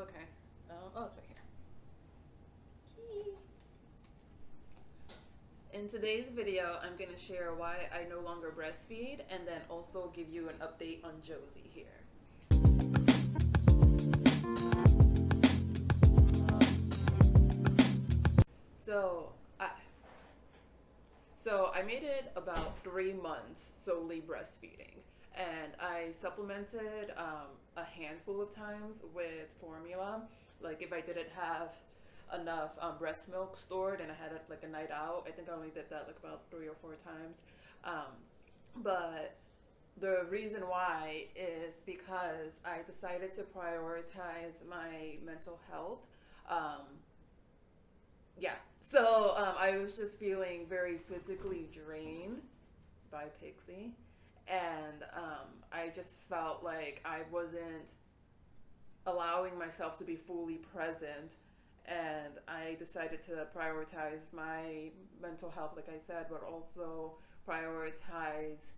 Okay. Oh, it's right here. In today's video, I'm going to share why I no longer breastfeed and then also give you an update on Josie here. So I, so I made it about 3 months solely breastfeeding, and I supplemented a handful of times with formula. Like if I didn't have enough breast milk stored and I had like a night out, I think I only did that like about 3 or 4 times. But the reason why is because I decided to prioritize my mental health. Um, yeah. So I was just feeling very physically drained by Pixie. And I just felt like I wasn't allowing myself to be fully present. And I decided to prioritize my mental health, like I said, but also prioritize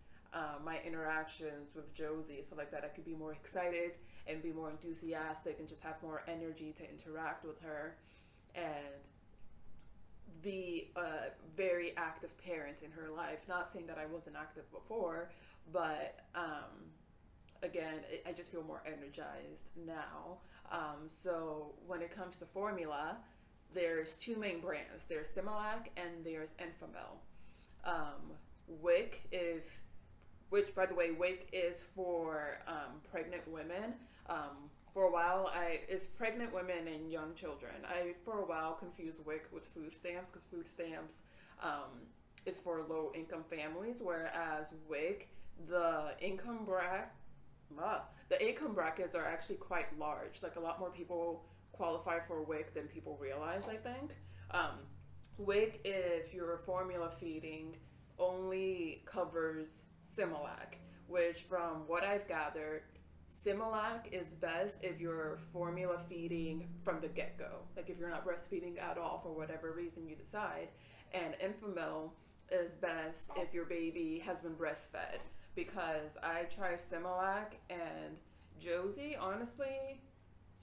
my interactions with Josie so like that I could be more excited and be more enthusiastic and just have more energy to interact with her. And be a very active parent in her life. Not saying that I wasn't active before, but again, I just feel more energized now. So when it comes to formula, there's two main brands. There's Similac and there's Enfamil. Wick, if which by the way, WIC is for pregnant women. For a while, it's pregnant women and young children. I for a while confused WIC with food stamps because food stamps is for low income families, whereas WIC, the income bracket, the income brackets are actually quite large. Like a lot more people qualify for WIC than people realize. I think. WIC, if you're formula feeding, only covers Similac, which from what I've gathered, Similac is best if you're formula feeding from the get go. Like if you're not breastfeeding at all for whatever reason you decide. And Enfamil is best if your baby has been breastfed. Because I tried Similac and Josie, honestly,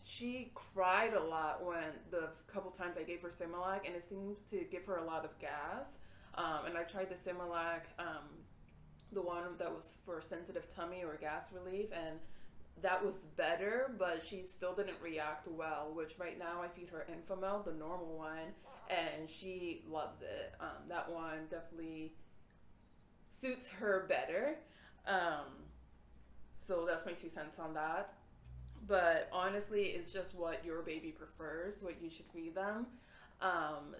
she cried a lot when the couple times I gave her Similac, and it seemed to give her a lot of gas. And I tried the Similac, the one that was for sensitive tummy or gas relief, and that was better, but she still didn't react well. Which right now I feed her Enfamil, the normal one, and she loves it. That one definitely suits her better. Um, so that's my 2 cents on that. But honestly, it's just what your baby prefers, what you should feed them.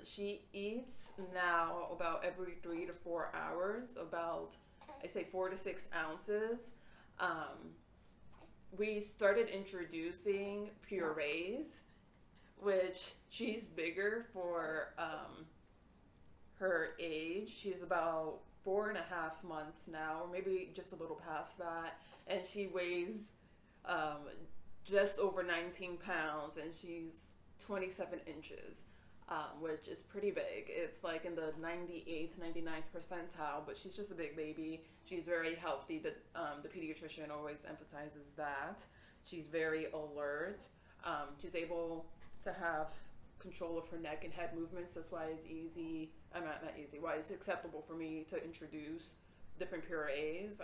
She eats now about every 3 to 4 hours, about I say 4 to 6 ounces. Um, we started introducing purees, which she's bigger for her age. She's about 4.5 months now, or maybe just a little past that, and she weighs um, just over 19 pounds, and she's 27 inches, which is pretty big. It's like in the 98th, 99th percentile, but she's just a big baby. She's very healthy. The pediatrician always emphasizes that. She's very alert. She's able to have control of her neck and head movements. That's why it's easy. I'm not easy. Why it's acceptable for me to introduce different purees.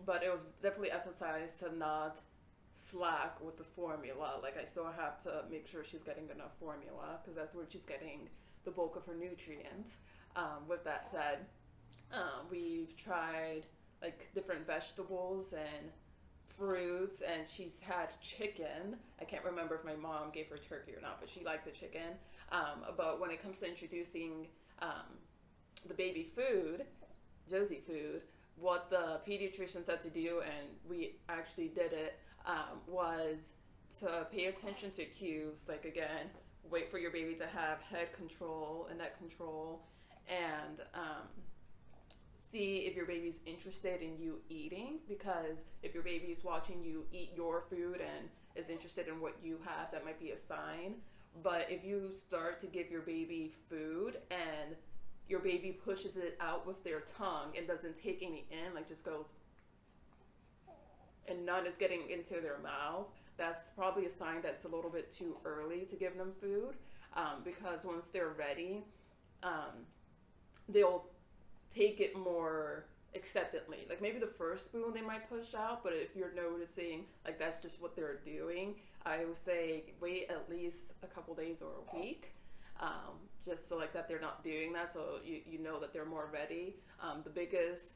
But it was definitely emphasized to not slack with the formula. Like I still have to make sure she's getting enough formula because that's where she's getting the bulk of her nutrients. With that said, we've tried like different vegetables and fruits, and she's had chicken. I can't remember if my mom gave her turkey or not, but she liked the chicken. But when it comes to introducing the baby food, Josie food, what the pediatrician said to do, and we actually did it, was to pay attention to cues. Like again, wait for your baby to have head control and neck control, and see if your baby's interested in you eating. Because if your baby's watching you eat your food and is interested in what you have, that might be a sign. But if you start to give your baby food and your baby pushes it out with their tongue and doesn't take any in, like just goes, and none is getting into their mouth, that's probably a sign that it's a little bit too early to give them food, because once they're ready, they'll take it more acceptantly. Like maybe the first spoon they might push out, but if you're noticing like that's just what they're doing, I would say wait at least a couple days or a week, just so like that they're not doing that, so you know that they're more ready. The biggest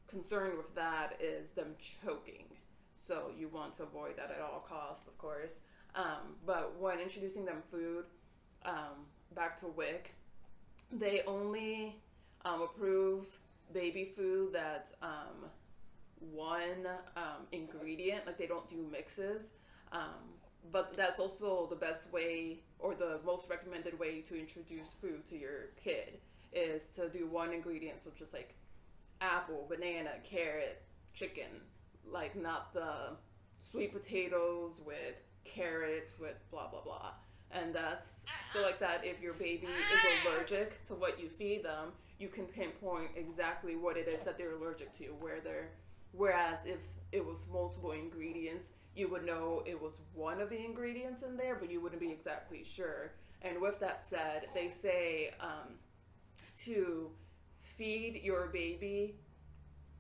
concern with that is them choking, so you want to avoid that at all costs, of course. But when introducing them food, back to WIC, they only approve baby food that's one ingredient, like they don't do mixes. But that's also the best way or the most recommended way to introduce food to your kid is to do one ingredient, so just like apple, banana, carrot, chicken, like not the sweet potatoes with carrots with blah blah blah. And that's so like that if your baby is allergic to what you feed them, you can pinpoint exactly what it is that they're allergic to, whereas if it was multiple ingredients, you would know it was one of the ingredients in there, but you wouldn't be exactly sure. And with that said, they say to feed your baby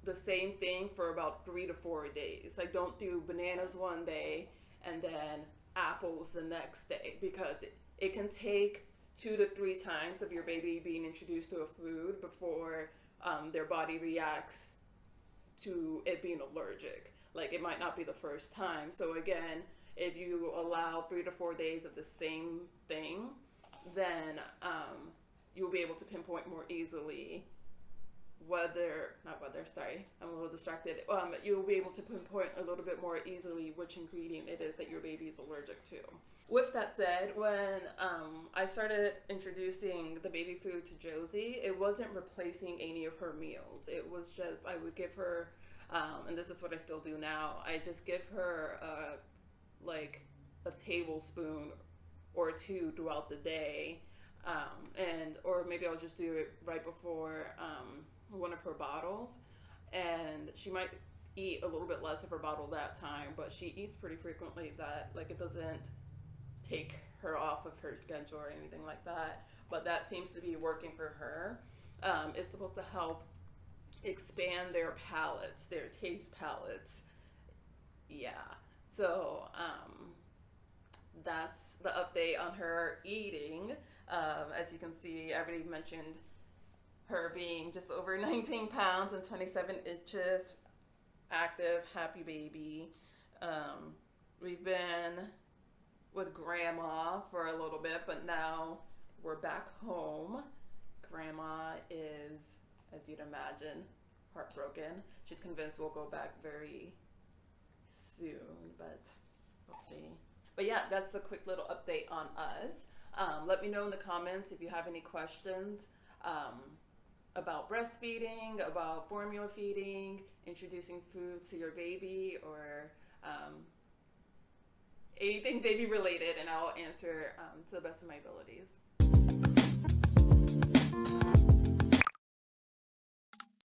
the same thing for about 3 to 4 days. Like don't do bananas one day and then apples the next day, because it can take 2 to 3 times of your baby being introduced to a food before their body reacts to it being allergic. Like it might not be the first time. So again, if you allow 3 to 4 days of the same thing, then you'll be able to pinpoint more easily I'm a little distracted. You'll be able to pinpoint a little bit more easily which ingredient it is that your baby is allergic to. With that said, when I started introducing the baby food to Josie, it wasn't replacing any of her meals. It was just, I would give her, and this is what I still do now, I just give her like a tablespoon or 2 throughout the day, or maybe I'll just do it right before one of her bottles, and she might eat a little bit less of her bottle that time, but she eats pretty frequently, that like it doesn't take her off of her schedule or anything like that. But that seems to be working for her. It's supposed to help expand their palates, their taste palates. Yeah, so that's the update on her eating. As you can see, I already mentioned her being just over 19 pounds and 27 inches, active, happy baby. We've been with Grandma for a little bit, but now we're back home. Grandma is, as you'd imagine, heartbroken. She's convinced we'll go back very soon, but we'll see. But yeah, that's a quick little update on us. Let me know in the comments if you have any questions about breastfeeding, about formula feeding, introducing food to your baby, or anything baby related, and I'll answer to the best of my abilities.